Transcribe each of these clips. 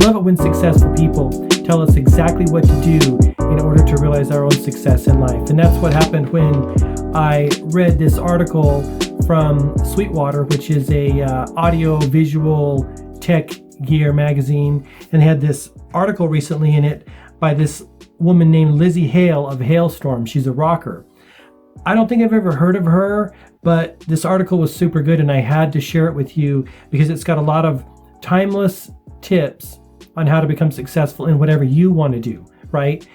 love it when successful people tell us exactly what to do in order to realize our own success in life. And that's what happened when I read this article from Sweetwater, which is a audio visual tech gear magazine, and they had this article recently in it by this woman named Lizzy Hale of Halestorm. She's a rocker. I don't think I've ever heard of her, but this article was super good and I had to share it with you because it's got a lot of timeless tips on how to become successful in whatever you want to do, right?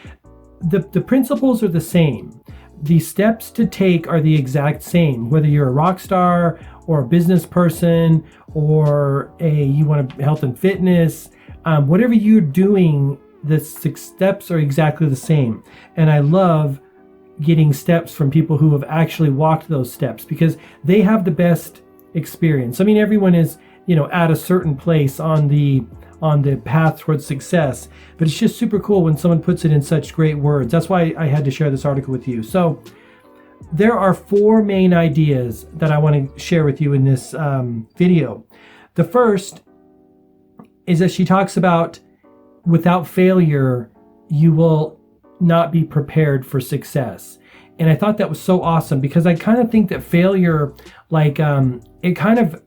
The principles are the same. The steps to take are the exact same, whether you're a rock star or a business person or you want health and fitness, whatever you're doing, the 6 steps are exactly the same. And I love getting steps from people who have actually walked those steps because they have the best experience. I mean, everyone is, at a certain place on the path towards success, but it's just super cool when someone puts it in such great words. That's why I had to share this article with you. So there are 4 main ideas that I want to share with you in this video. The first is that she talks about without failure, you will not be prepared for success. And I thought that was so awesome because I kind of think that failure, it kind of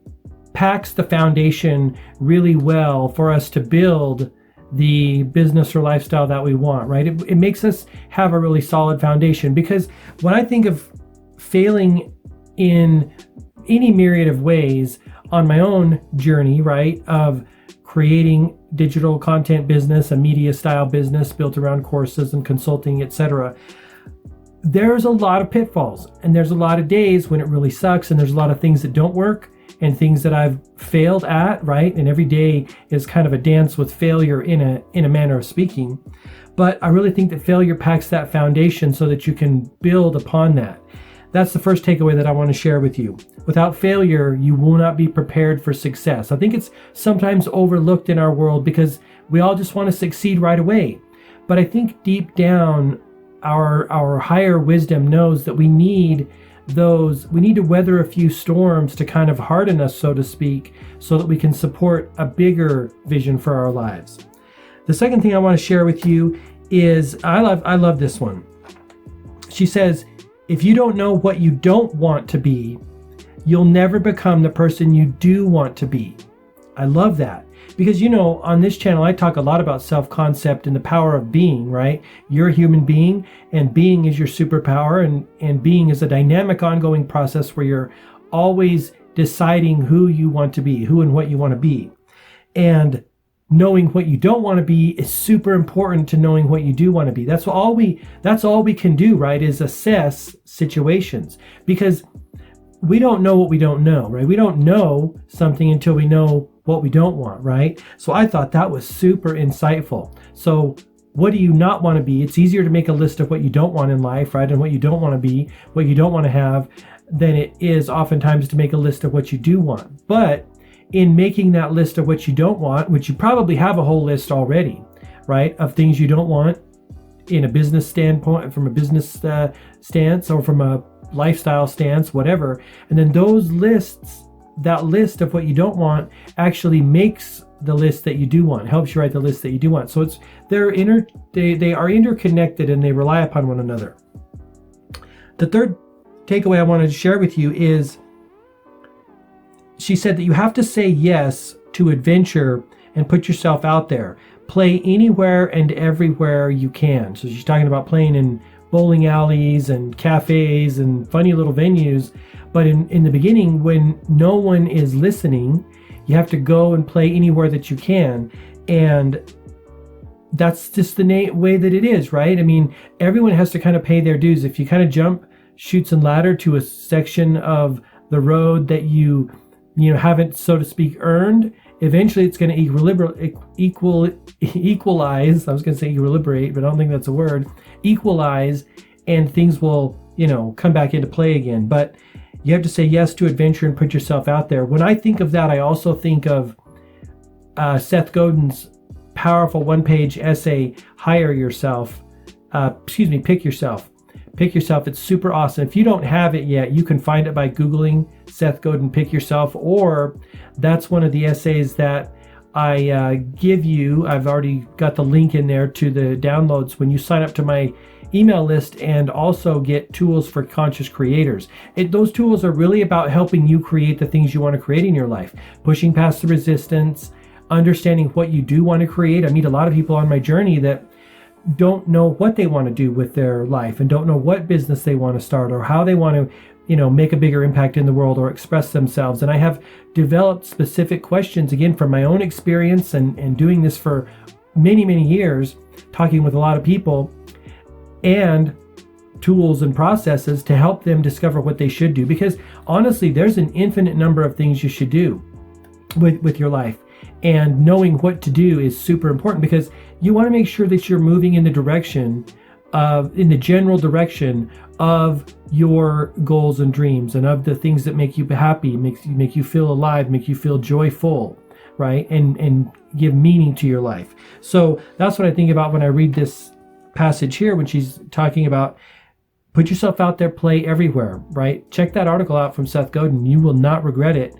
packs the foundation really well for us to build the business or lifestyle that we want, right? It makes us have a really solid foundation because when I think of failing in any myriad of ways on my own journey, right, of creating digital content business, a media style business built around courses and consulting, etc., there's a lot of pitfalls and there's a lot of days when it really sucks and there's a lot of things that don't work and things that I've failed at, right? And every day is kind of a dance with failure in a manner of speaking. But I really think that failure packs that foundation so that you can build upon that. That's the first takeaway that I want to share with you. Without failure, you will not be prepared for success. I think it's sometimes overlooked in our world because we all just want to succeed right away. But I think deep down, our higher wisdom knows that we need to weather a few storms to kind of harden us, so to speak, so that we can support a bigger vision for our lives. The second thing I want to share with you is, I love this one. She says, if you don't know what you don't want to be, you'll never become the person you do want to be. I love that. Because, on this channel, I talk a lot about self-concept and the power of being, right? You're a human being, and being is your superpower, and being is a dynamic, ongoing process where you're always deciding who you want to be, who and what you want to be. And knowing what you don't want to be is super important to knowing what you do want to be. That's all we can do, right, is assess situations. Because we don't know what we don't know, right? We don't know something until we know what we don't want, right? So I thought that was super insightful. So what do you not want to be? It's easier to make a list of what you don't want in life, right? And what you don't want to be, what you don't want to have, than it is oftentimes to make a list of what you do want. But in making that list of what you don't want, which you probably have a whole list already, right, of things you don't want in a business standpoint, from a business stance, or from a lifestyle stance, whatever. And then that list of what you don't want actually makes the list that you do want, helps you write the list that you do want. So they are interconnected and they rely upon one another. The third takeaway I wanted to share with you is, she said that you have to say yes to adventure and put yourself out there. Play anywhere and everywhere you can. So she's talking about playing in bowling alleys and cafes and funny little venues. But in the beginning, when no one is listening, you have to go and play anywhere that you can. And that's just the way that it is, right? I mean, everyone has to kind of pay their dues. If you kind of jump chutes and ladder to a section of the road that you haven't, so to speak, earned, eventually it's going to equalize. I was going to say equilibrate, but I don't think that's a word. Equalize, and things will, come back into play again. But you have to say yes to adventure and put yourself out there. When I think of that, I also think of Seth Godin's powerful one-page essay, Pick Yourself. Pick Yourself. It's super awesome. If you don't have it yet, you can find it by Googling Seth Godin Pick Yourself, or that's one of the essays that I've already got the link in there to the downloads when you sign up to my email list, and also get tools for conscious creators. Those tools are really about helping you create the things you want to create in your life, pushing past the resistance, understanding what you do want to create. I meet a lot of people on my journey that don't know what they want to do with their life and don't know what business they want to start or how they want to make a bigger impact in the world or express themselves. And I have developed specific questions, again, from my own experience and doing this for many, many years, talking with a lot of people, and tools and processes to help them discover what they should do. Because honestly, there's an infinite number of things you should do with your life. And knowing what to do is super important, because you want to make sure that you're moving in the general direction of your goals and dreams, and of the things that make you happy, make you feel alive, make you feel joyful, right? And give meaning to your life. So that's what I think about when I read this passage here, when she's talking about put yourself out there, play everywhere, right? Check that article out from Seth Godin. You will not regret it.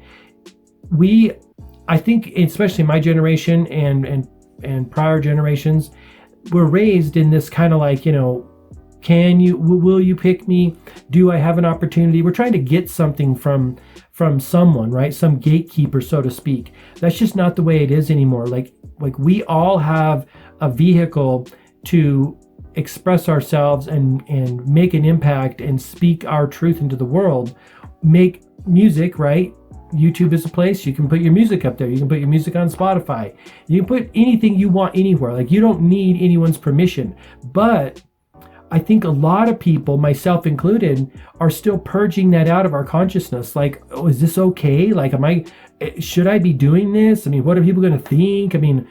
I think, especially my generation and prior generations, were raised in this kind of like, will you pick me? Do I have an opportunity? We're trying to get something from someone, right? Some gatekeeper, so to speak. That's just not the way it is anymore. Like we all have a vehicle to express ourselves and make an impact and speak our truth into the world. Make music, right? YouTube is a place you can put your music up there. You can put your music on Spotify. You can put anything you want anywhere. Like, you don't need anyone's permission. But I think a lot of people, myself included, are still purging that out of our consciousness. Like, oh, is this okay? Like, should I be doing this? I mean, what are people going to think? I mean,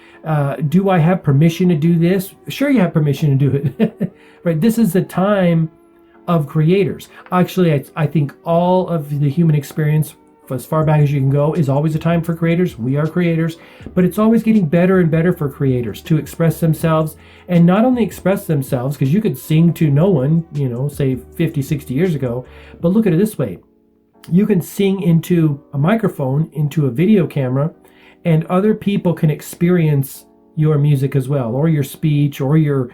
do I have permission to do this? Sure, you have permission to do it. Right? This is the time of creators. Actually, I think all of the human experience, as far back as you can go, is always a time for creators. We are creators, but it's always getting better and better for creators to express themselves, and not only express themselves, because you could sing to no one, say 50, 60 years ago, but look at it this way. You can sing into a microphone, into a video camera, and other people can experience your music as well, or your speech, or your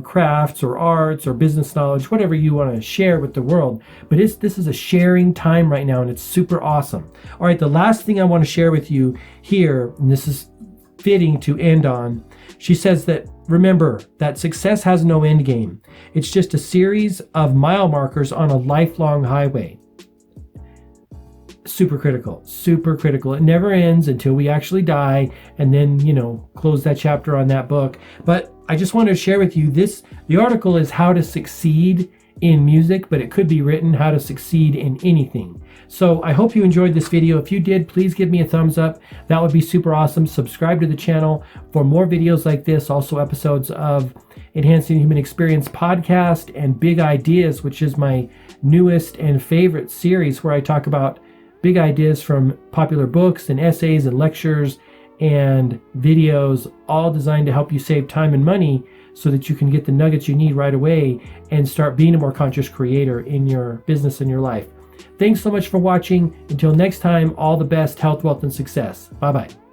crafts or arts or business knowledge, whatever you want to share with the world. But this is a sharing time right now, and it's super awesome. All right, the last thing I want to share with you here, and this is fitting to end on, she says that remember that success has no end game. It's just a series of mile markers on a lifelong highway. Super critical, super critical. It never ends until we actually die, and then, close that chapter on that book. But I just wanted to share with you the article is how to succeed in music, but it could be written how to succeed in anything. So I hope you enjoyed this video. If you did, please give me a thumbs up. That would be super awesome. Subscribe to the channel for more videos like this. Also episodes of Enhancing the Human Experience podcast and Big Ideas, which is my newest and favorite series, where I talk about big ideas from popular books and essays and lectures and videos, all designed to help you save time and money so that you can get the nuggets you need right away and start being a more conscious creator in your business and your life. Thanks so much for watching. Until next time, all the best, health, wealth, and success. Bye-bye.